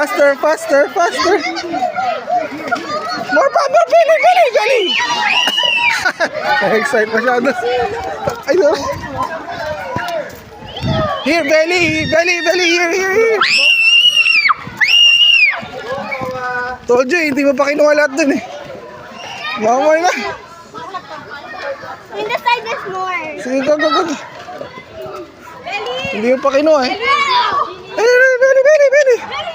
Faster, faster, faster. More pa, more, belly, belly, belly. Na-excite masyado. Ayun. Here, belly, belly, belly, here, here, here. Told you, hindi mo pa kinuha lahat dun eh. Mamay na. In the side there's more. Sige, go, go, go. Belly. Hindi mo pa kinuha eh. Belly. Belly, belly, belly, belly. Belly.